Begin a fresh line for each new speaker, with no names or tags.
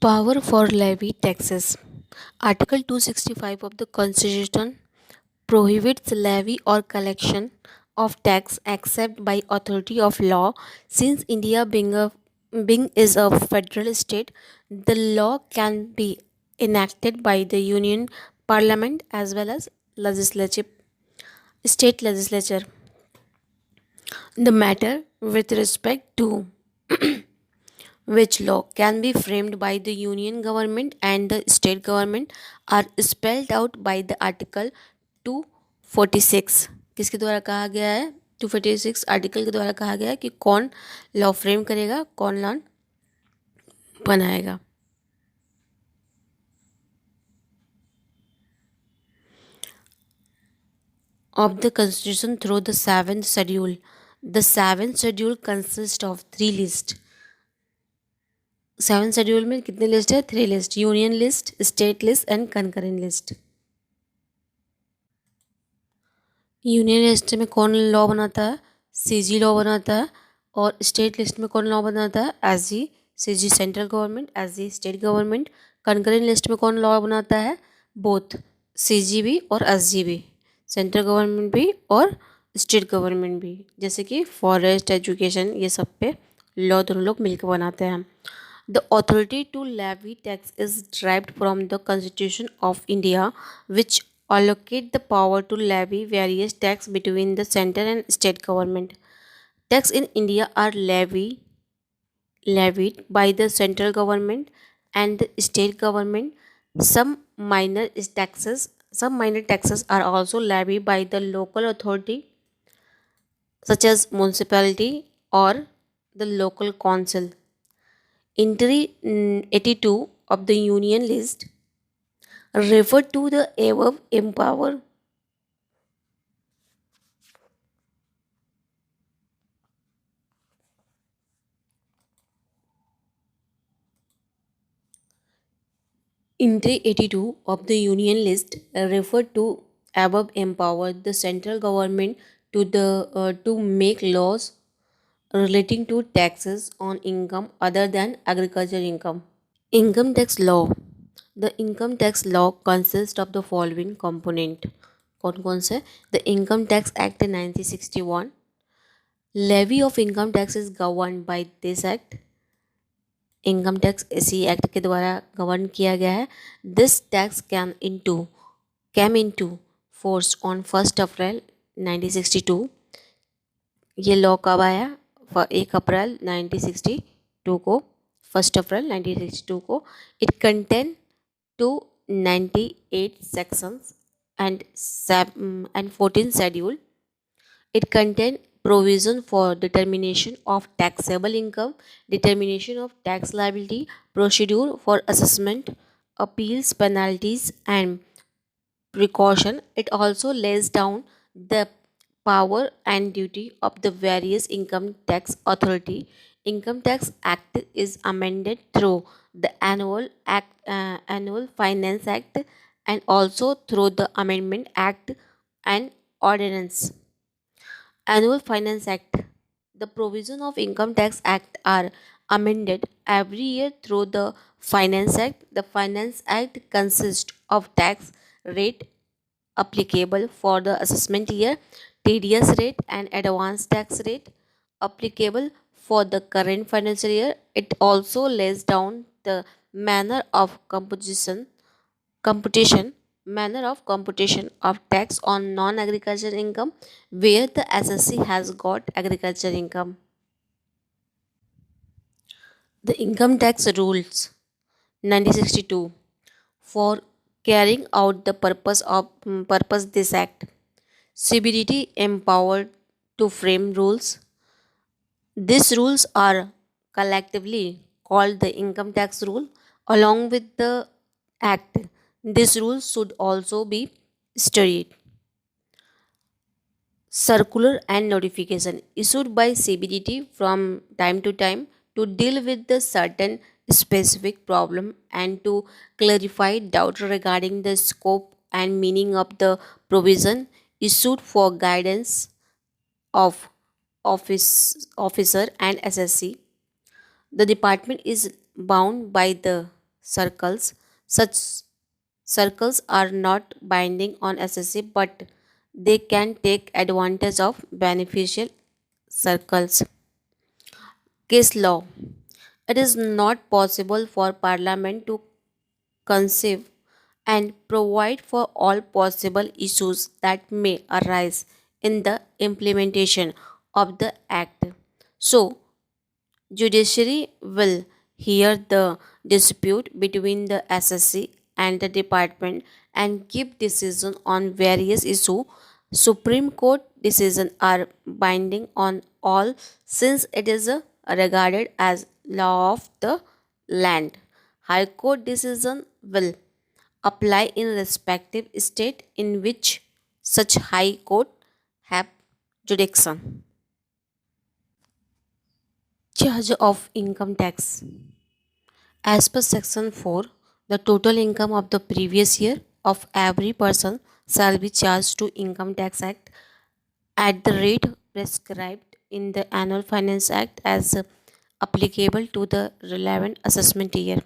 Power for levy taxes. Article 265 of the Constitution prohibits levy or collection of tax except by authority of law. Since India being is a federal state, the law can be enacted by the Union Parliament as well as legislative state legislature. The matter with respect to which law can be framed by the union government and the state government are spelled out by the article 246 किसके द्वारा कहा गया है 246 article के द्वारा कहा गया है कि कौन लॉ फ्रेम करेगा कौन लॉ बनाएगा of the constitution through the seventh schedule. The seventh schedule consists of three lists. Seven schedule में कितने लिस्ट है 3 list union list state list and concurrent list union list में कौन लॉ बनाता है सीजी लॉ बनाता है और स्टेट लिस्ट में कौन लॉ बनाता है S G CG central government S G state government concurrent list में कौन लॉ बनाता है बोथ सीजी भी और एस जी भी सेंट्रल गवर्नमेंट भी और स्टेट गवर्नमेंट भी जैसे कि फॉरेस्ट एजुकेशन ये सब पे लॉ दोनों लोग मिलकर बनाते हैं The authority to levy tax is derived from the Constitution of India, which allocate the power to levy various tax between the center and state government. Tax in India are levied by the central government and the state government. Some minor taxes are also levied by the local authority, such as municipality or the local council. Entry 82 of the Union list refer to the above empower. Entry 82 of the Union list refer to above empower the central government to make laws relating to taxes on income other than agricultural income. Income tax law. The income tax law consists of the following component. कौन से The Income Tax Act 1961. Levy of income tax is governed by this act. Income tax इसी act के द्वारा govern किया गया है this tax came into force on 1 April 1962. ये law कब आया 1 अप्रैल 1962 को 1 अप्रैल 1962 को. It contain 298 sections and 14 schedule. It contain provision for determination of taxable income, determination of tax liability, procedure for assessment, appeals, penalties, and precaution. It also lays down the power and duty of the various income tax authority. Income Tax Act is amended through the Annual Finance Act and also through the Amendment Act and Ordinance. Annual Finance Act. The provision of Income Tax Act are amended every year through the Finance Act. The Finance Act consists of tax rate applicable for the assessment year, TDS rate and advance tax rate applicable for the current financial year. It also lays down the manner of computation of tax on non-agricultural income where the SSC has got agriculture income. The Income Tax Rules 1962 for carrying out the purpose this act. CBDT empowered to frame rules. These rules are collectively called the income tax rule along with the act. These rules should also be studied. Circular and notification issued by CBDT from time to time to deal with the certain specific problem and to clarify doubt regarding the scope and meaning of the provision issued for guidance of officer and SSC. The department is bound by the circles. Such circles are not binding on SSC, but they can take advantage of beneficial circles. Case law. It is not possible for Parliament to conceive and provide for all possible issues that may arise in the implementation of the Act. So, Judiciary will hear the dispute between the SSC and the department and give decision on various issues. Supreme Court decisions are binding on all since it is regarded as law of the land. High Court decision will apply in respective state in which such high court have jurisdiction. Charge of income tax. As per section 4, the total income of the previous year of every person shall be charged to Income Tax Act at the rate prescribed in the Annual Finance Act as applicable to the relevant assessment year.